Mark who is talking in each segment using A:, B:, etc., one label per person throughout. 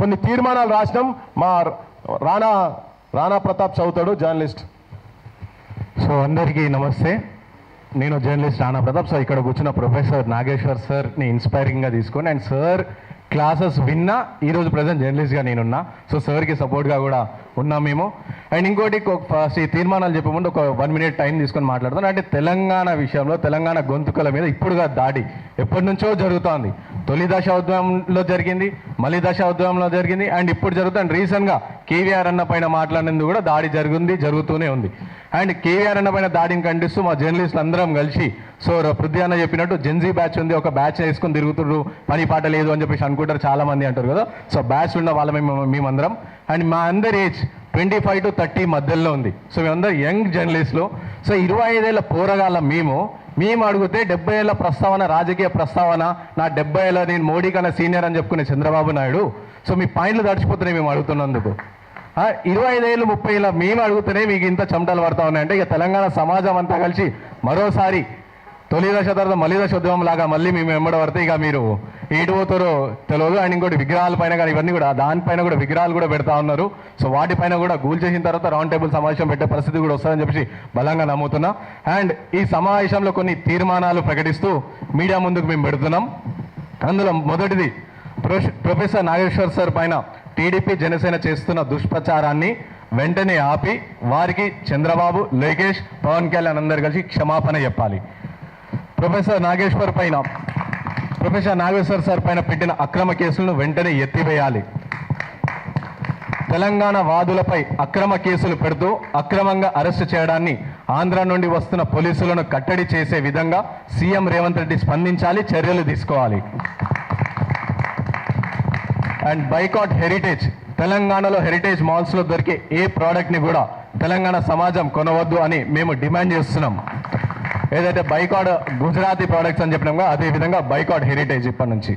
A: కొన్ని తీర్మానాలు రాసినాం. మా రాణా ప్రతాప్ చదువుతాడు, జర్నలిస్ట్.
B: సో అందరికీ నమస్తే. నేను జర్నలిస్ట్ రాణా ప్రతాప్. సో ఇక్కడ కూర్చున్న ప్రొఫెసర్ నాగేశ్వర్ సార్ని ఇన్స్పైరింగ్గా తీసుకొని అండ్ సార్ క్లాసెస్ విన్నా ఈరోజు ప్రజెంట్ జర్నలిస్ట్గా నేనున్నా. సో సార్కి సపోర్ట్గా కూడా ఉన్నాం మేము. అండ్ ఇంకోటి ఫస్ట్ ఈ తీర్మానాలు చెప్పే ముందు ఒక 1 minute టైం తీసుకొని మాట్లాడతాను. అంటే తెలంగాణ విషయంలో తెలంగాణ గొంతుకల మీద ఇప్పుడుగా దాడి ఎప్పటి నుంచో జరుగుతోంది. తొలి దశ ఉద్యమంలో జరిగింది, మళ్ళీ దశ ఉద్యమంలో జరిగింది అండ్ ఇప్పుడు జరుగుతుంది. రీసెంట్గా కేవీఆర్ అన్న పైన మాట్లాడినందుకు కూడా దాడి జరుగుతూనే ఉంది. అండ్ కేవీఆర్ అన్న పైన దాడిని ఖండిస్తూ మా జర్నలిస్టులు అందరం కలిసి, సో పృథ్వీ అన్న చెప్పినట్టు జెన్జీ బ్యాచ్ ఉంది, ఒక బ్యాచ్ వేసుకొని తిరుగుతున్నారు, పని పాట లేదు అని చెప్పేసి అనుకుంటారు చాలా మంది అంటారు కదా. సో బ్యాచ్ ఉన్న వాళ్ళ మేమందరం. అండ్ మా అందరి ఏజ్ 25 to 30 మధ్యలో ఉంది. సో మేమందరం యంగ్ జర్నలిస్టులు. సో 25 ఏళ్ళ పోరగాళ్ళ మేము అడిగితే 70 ఏళ్ళ ప్రస్తావన, రాజకీయ ప్రస్తావన, నా 70 ఏళ్ళ నేను మోడీ కన్నా సీనియర్ అని చెప్పుకునే చంద్రబాబు నాయుడు. సో మీ పాయింట్లు తడిచిపోతున్నాయి మేము అడుగుతున్నందుకు. 25 ఏళ్ళు 30 ఏళ్ళ మేము అడుగుతూనే మీకు ఇంత చెమటలు పడతా ఉన్నాయంటే ఇక తెలంగాణ సమాజం అంతా కలిసి మరోసారి తొలి దశ తర్వాత మళ్ళీ దశ ఉద్యమం లాగా మళ్ళీ మేము వెంబడి పడితే ఇక మీరు ఏటు పోతారో తెలియదు. అండ్ ఇంకోటి విగ్రహాల పైన కానీ ఇవన్నీ కూడా దానిపైన కూడా విగ్రహాలు కూడా పెడతా ఉన్నారు. సో వాటిపైన కూడా గూల్ చేసిన తర్వాత రౌండ్ టేబుల్ సమావేశం పెట్టే పరిస్థితి కూడా వస్తుందని చెప్పేసి బలంగా నమ్ముతున్నా. అండ్ ఈ సమావేశంలో కొన్ని తీర్మానాలు ప్రకటిస్తూ మీడియా ముందుకు మేము పెడుతున్నాం. అందులో మొదటిది ప్రొఫెసర్ నాగేశ్వర్ సార్ పైన టీడీపీ జనసేన చేస్తున్న దుష్ప్రచారాన్ని వెంటనే ఆపి వారికి చంద్రబాబు, లోకేష్, పవన్ కళ్యాణ్ అందరు కలిసి క్షమాపణ చెప్పాలి. ప్రొఫెసర్ నాగేశ్వర్ సార్ పైన పెట్టిన అక్రమ కేసులను వెంటనే ఎత్తివేయాలి. తెలంగాణ వాదులపై అక్రమ కేసులు పెడుతూ అక్రమంగా అరెస్టు చేయడాన్ని ఆంధ్ర నుండి వస్తున్న పోలీసులను కట్టడి చేసే విధంగా సీఎం రేవంత్ రెడ్డి స్పందించాలి, చర్యలు తీసుకోవాలి. And boycott heritage. తెలంగాణలో హెరిటేజ్ మాల్స్లో దొరికే ఏ ప్రోడక్ట్ని కూడా తెలంగాణ సమాజం కొనవద్దు అని మేము డిమాండ్ చేస్తున్నాం. ఏదైతే బైకాట్ గుజరాతీ ప్రోడక్ట్స్ అని చెప్పినామో అదే విధంగా బైకాట్ హెరిటేజ్ ఇప్పటి నుంచి.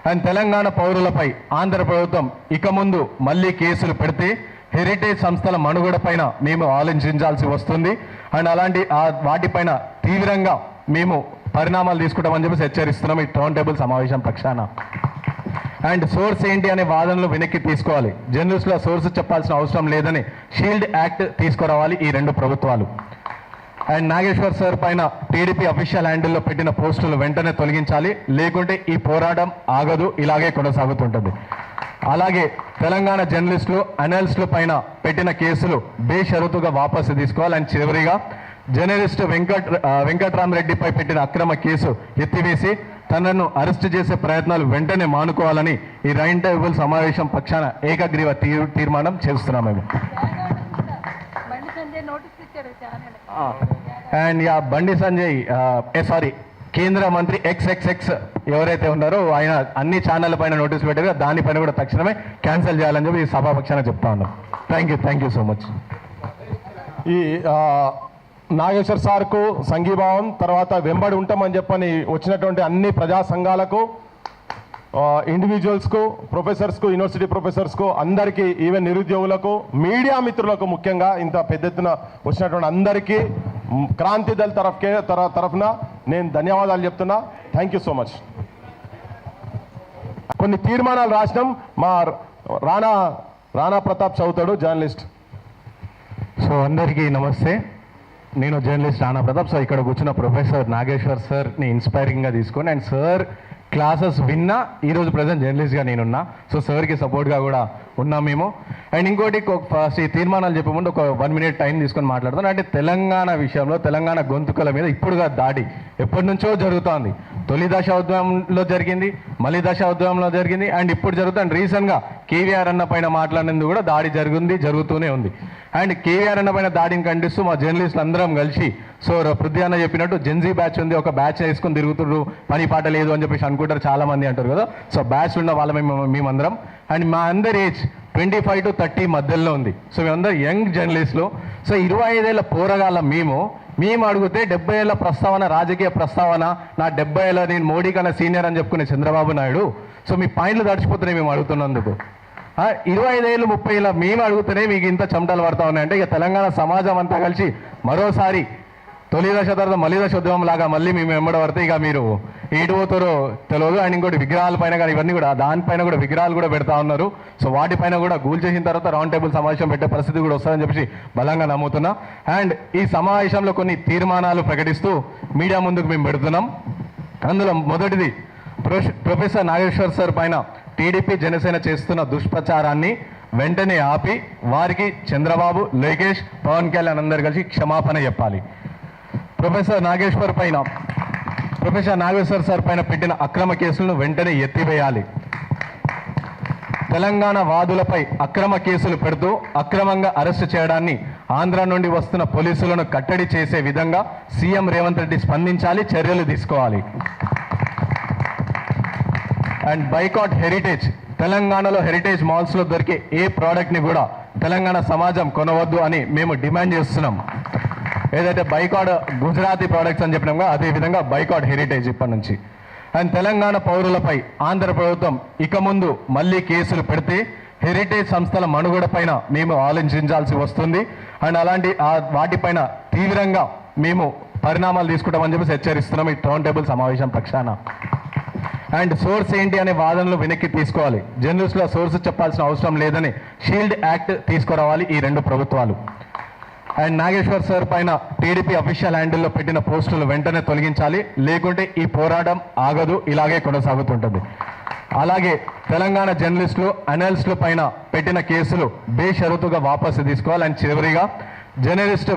B: అండ్ తెలంగాణ పౌరులపై ఆంధ్ర ప్రభుత్వం ఇక ముందు మళ్ళీ కేసులు పెడితే హెరిటేజ్ సంస్థల మనుగడ పైన మేము ఆలోచించాల్సి వస్తుంది. అండ్ అలాంటి వాటిపైన తీవ్రంగా మేము పరిణామాలు తీసుకుంటామని చెప్పి హెచ్చరిస్తున్నాం ఈ రౌండ్ టేబుల్ సమావేశం పక్షాన. అండ్ సోర్స్ ఏంటి అనే వాదనలు వెనక్కి తీసుకోవాలి. జర్నలిస్టుల సోర్స్ చెప్పాల్సిన అవసరం లేదని షీల్డ్ యాక్ట్ తీసుకురావాలి ఈ రెండు ప్రభుత్వాలు. అండ్ నాగేశ్వర్ సార్ పైన టీడీపీ అఫీషియల్ హ్యాండిల్లో పెట్టిన పోస్టులు వెంటనే తొలగించాలి, లేకుంటే ఈ పోరాటం ఆగదు, ఇలాగే కొనసాగుతుంటుంది. అలాగే తెలంగాణ జర్నలిస్టులు, అనలిస్టుల పైన పెట్టిన కేసులు బేషరతుగా వాపసు తీసుకోవాలి. అండ్ చివరిగా జర్నలిస్ట్ వెంకట్రామరెడ్డిపై పెట్టిన అక్రమ కేసు ఎత్తివేసి తనను అరెస్టు చేసే ప్రయత్నాలు వెంటనే మానుకోవాలని ఈ రౌండ్ టేబుల్ సమావేశం పక్షాన ఏకగ్రీవ తీర్మానం చేస్తున్నాం మేము. అండ్ బండి సంజయ్ కేంద్ర మంత్రి XXX ఎవరైతే ఉన్నారో ఆయన అన్ని ఛానళ్ళ పైన నోటీస్ పెట్టారు, దానిపైన కూడా తక్షణమే క్యాన్సిల్ చేయాలని చెప్పి ఈ సభాపక్షాన చెప్తా ఉన్నాం. Thank you so much.
A: ఈ నాగేశ్వర్ సార్కు సంఘీభావం, తర్వాత వెంబడి ఉంటామని చెప్పని వచ్చినటువంటి అన్ని ప్రజా సంఘాలకు, ఇండివిజువల్స్కు, ప్రొఫెసర్స్కు, యూనివర్సిటీ ప్రొఫెసర్స్కు, అందరికీ, ఈవెన్ నిరుద్యోగులకు, మీడియా మిత్రులకు, ముఖ్యంగా ఇంత పెద్ద ఎత్తున వచ్చినటువంటి అందరికీ క్రాంతి దళ్ తరఫున నేను ధన్యవాదాలు చెప్తున్నా. Thank you so much. కొన్ని తీర్మానాలు రాసినాం. మా రాణా ప్రతాప్ చదువుతాడు, జర్నలిస్ట్.
B: సో అందరికీ నమస్తే. నేను జర్నలిస్ట్ రాణా ప్రతాప్. సో ఇక్కడ కూర్చున్న ప్రొఫెసర్ నాగేశ్వర్ సార్ని ఇన్స్పైరింగ్గా తీసుకొని అండ్ సార్ క్లాసెస్ విన్నా ఈరోజు ప్రజెంట్ జర్నలిస్ట్గా నేనున్నా. సో సార్కి సపోర్ట్గా కూడా ఉన్నాం మేము. అండ్ ఇంకోటి ఫస్ట్ ఈ తీర్మానాలు చెప్పే ముందు ఒక 1 minute టైం తీసుకొని మాట్లాడతాను. అంటే తెలంగాణ విషయంలో తెలంగాణ గొంతుకల మీద ఇప్పుడుగా దాడి ఎప్పటి నుంచో జరుగుతోంది. తొలి దశ ఉద్యమంలో జరిగింది, మళ్ళీ దశ ఉద్యమంలో జరిగింది అండ్ ఇప్పుడు జరుగుతుంది. రీసెంట్గా కేవీఆర్ అన్న పైన మాట్లాడినందుకు కూడా దాడి జరుగుతూనే ఉంది. అండ్ కేవీఆర్ అన్న పైన దాడిని ఖండిస్తూ మా జర్నలిస్టులు అందరం కలిసి, సో పృథ్వీ అన్న చెప్పినట్టు జెన్జీ బ్యాచ్ ఉంది, ఒక బ్యాచ్ వేసుకొని తిరుగుతున్నారు, పని పాట లేదు అని చెప్పేసి అనుకుంటారు చాలా మంది అంటారు కదా. సో బ్యాచ్ ఉన్న వాళ్ళ మేమందరం. అండ్ మా అందరి ఏజ్ 25 to 30 మధ్యలో ఉంది. సో మేమందరం యంగ్ జర్నలిస్టులు. సో 25 ఏళ్ళ పోరగాళ్ళ మేము అడిగితే 70 ఏళ్ళ ప్రస్తావన, రాజకీయ ప్రస్తావన, నా 70 ఏళ్ళ నేను మోడీ కన్నా సీనియర్ అని చెప్పుకునే చంద్రబాబు నాయుడు. సో మీ పాయింట్లు తడిచిపోతున్నాయి మేము అడుగుతున్నందుకు. 25 ఏళ్ళు 30 ఏళ్ళ మేము అడుగుతూనే మీకు ఇంత చెమటలు పడతా ఉన్నాయంటే ఇక తెలంగాణ సమాజం అంతా కలిసి మరోసారి తొలి దశ తర్వాత మళ్ళీ దశ ఉద్యమం లాగా మళ్ళీ మేము వెంబడి పడితే ఇక మీరు ఏడు పోతారో తెలియదు. అండ్ ఇంకోటి విగ్రహాల పైన కానీ ఇవన్నీ కూడా దానిపైన కూడా విగ్రహాలు కూడా పెడతా ఉన్నారు. సో వాటిపైన కూడా గూల్ చేసిన తర్వాత రౌండ్ టేబుల్ సమావేశం పెట్టే పరిస్థితి కూడా వస్తుందని చెప్పి బలంగా నమ్ముతున్నా. అండ్ ఈ సమావేశంలో కొన్ని తీర్మానాలు ప్రకటిస్తూ మీడియా ముందుకు మేము పెడుతున్నాం. అందులో మొదటిది ప్రొఫెసర్ నాగేశ్వర్ సార్ పైన టీడీపీ జనసేన చేస్తున్న దుష్ప్రచారాన్ని వెంటనే ఆపి వారికి చంద్రబాబు, లోకేష్, పవన్ కళ్యాణ్ అందరు కలిసి క్షమాపణ చెప్పాలి. ప్రొఫెసర్ నాగేశ్వర్ సార్ పైన పెట్టిన అక్రమ కేసులను వెంటనే ఎత్తివేయాలి. తెలంగాణ వాదులపై అక్రమ కేసులు పెడుతూ అక్రమంగా అరెస్టు చేయడాన్ని ఆంధ్ర నుండి వస్తున్న పోలీసులను కట్టడి చేసే విధంగా సీఎం రేవంత్ రెడ్డి స్పందించాలి, చర్యలు తీసుకోవాలి. అండ్ బైకాట్ హెరిటేజ్, తెలంగాణలో హెరిటేజ్ మాల్స్లో దొరికే ఏ ప్రోడక్ట్ని కూడా తెలంగాణ సమాజం కొనవద్దు అని మేము డిమాండ్ చేస్తున్నాం. ఏదైతే బైకాట్ గుజరాతీ ప్రోడక్ట్స్ అని చెప్పినామో అదే విధంగా బైకాట్ హెరిటేజ్ ఇప్పటి నుంచి. అండ్ తెలంగాణ పౌరులపై ఆంధ్ర ప్రభుత్వం ఇక ముందు మళ్ళీ కేసులు పెడితే హెరిటేజ్ సంస్థల మనుగడ పైన మేము ఆలోచించాల్సి వస్తుంది. అండ్ అలాంటి వాటిపైన తీవ్రంగా మేము పరిణామాలు తీసుకుంటామని చెప్పి హెచ్చరిస్తున్నాం ఈ రౌండ్ టేబుల్ సమావేశం పక్షాన. అండ్ సోర్స్ ఏంటి అనే వాదనలు వెనక్కి తీసుకోవాలి. జర్నలిస్టుల సోర్స్ చెప్పాల్సిన అవసరం లేదని షీల్డ్ యాక్ట్ తీసుకురావాలి ఈ రెండు ప్రభుత్వాలు. అండ్ నాగేశ్వర్ సార్ పైన టీడీపీ అఫీషియల్ హ్యాండిల్లో పెట్టిన పోస్టులు వెంటనే తొలగించాలి, లేకుంటే ఈ పోరాటం ఆగదు, ఇలాగే కొనసాగుతుంటుంది. అలాగే తెలంగాణ జర్నలిస్టులు, అనలిస్టుల పైన పెట్టిన కేసులు బేషరతుగా వాపసు తీసుకోవాలి. అండ్ చివరిగా జర్నలిస్టు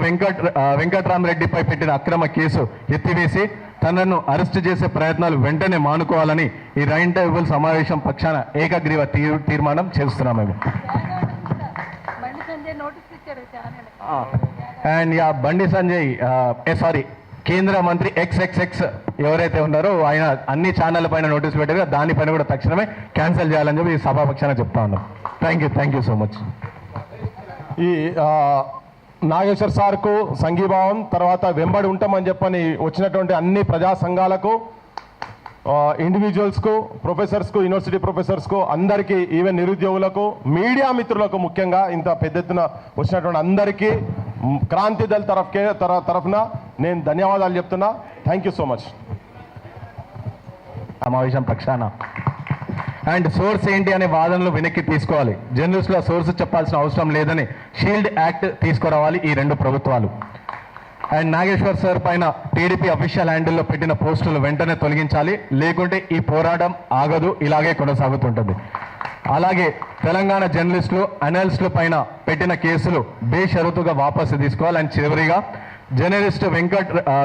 B: వెంకట్రామరెడ్డిపై పెట్టిన అక్రమ కేసు ఎత్తివేసి తనను అరెస్టు చేసే ప్రయత్నాలు వెంటనే మానుకోవాలని ఈ రౌండ్ టేబుల్ సమావేశం పక్షాన ఏకగ్రీవ తీర్మానం చేస్తున్నాం మేము. అండ్ బండి సంజయ్ కేంద్ర మంత్రి XXX ఎవరైతే ఉన్నారో ఆయన అన్ని ఛానళ్ళ పైన నోటీస్ పెట్టారో దానిపైన కూడా తక్షణమే క్యాన్సిల్ చేయాలని చెప్పి ఈ సభాపక్షాన చెప్తా ఉన్నాం. Thank you so much.
A: ఈ నాగేశ్వర్ సార్కు సంఘీభావం, తర్వాత వెంబడి ఉంటామని చెప్పని వచ్చినటువంటి అన్ని ప్రజా సంఘాలకు, ఇండివిజువల్స్కు, ప్రొఫెసర్స్కు, యూనివర్సిటీ ప్రొఫెసర్స్కు, అందరికీ, ఈవెన్ నిరుద్యోగులకు, మీడియా మిత్రులకు ముఖ్యంగా ఇంత పెద్ద ఎత్తున వచ్చినటువంటి అందరికీ క్రాంతి దళ తరఫున నేను ధన్యవాదాలు చెప్తున్నా. Thank you so much.
B: సమావేశం పక్షాన. అండ్ సోర్స్ ఏంటి అనే వాదనలు వెనక్కి తీసుకోవాలి. జర్నలిస్టుల సోర్స్ చెప్పాల్సిన అవసరం లేదని షీల్డ్ యాక్ట్ తీసుకురావాలి ఈ రెండు ప్రభుత్వాలు. అండ్ నాగేశ్వర్ సార్ పైన టీడీపీ అఫీషియల్ హ్యాండిల్లో పెట్టిన పోస్టులు వెంటనే తొలగించాలి, లేకుంటే ఈ పోరాటం ఆగదు, ఇలాగే కొనసాగుతుంటుంది. అలాగే తెలంగాణ జర్నలిస్టులు, అనలిస్టుల పైన పెట్టిన కేసులు బేషరతుగా వాపసు తీసుకోవాలి. అండ్ చివరిగా జర్నలిస్టు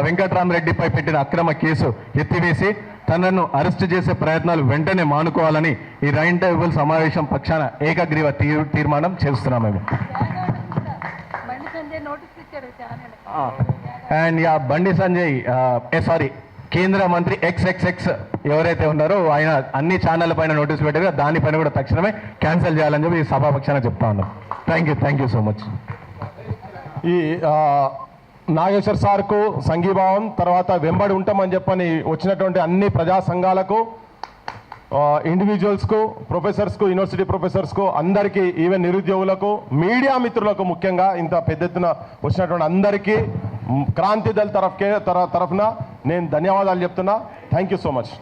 B: వెంకట్రామరెడ్డిపై పెట్టిన అక్రమ కేసు ఎత్తివేసి తనను అరెస్టు చేసే ప్రయత్నాలు వెంటనే మానుకోవాలని ఈ రౌండ్ టేబుల్ సమావేశం పక్షాన ఏకగ్రీవ తీర్మానం చేస్తున్నాం మేము. అండ్ బండి సంజయ్ కేంద్ర మంత్రి XXX ఎవరైతే ఉన్నారో ఆయన అన్ని ఛానళ్ళ పైన నోటీస్ పెట్టారో దానిపైన కూడా తక్షణమే క్యాన్సిల్ చేయాలని చెప్పి ఈ సభాపక్షాన చెప్తా ఉన్నాం. Thank you so much.
A: ఈ నాగేశ్వర్ సార్కు సంఘీభావం, తర్వాత వెంబడి ఉంటామని చెప్పని వచ్చినటువంటి అన్ని ప్రజా సంఘాలకు, ఇండివిజువల్స్కు, ప్రొఫెసర్స్కు, యూనివర్సిటీ ప్రొఫెసర్స్కు, అందరికీ, ఈవెన్ నిరుద్యోగులకు, మీడియా మిత్రులకు ముఖ్యంగా ఇంత పెద్ద ఎత్తున వచ్చినటువంటి అందరికీ క్రాంతి దళ తరఫున నేను ధన్యవాదాలు చెప్తున్నా. Thank you so much.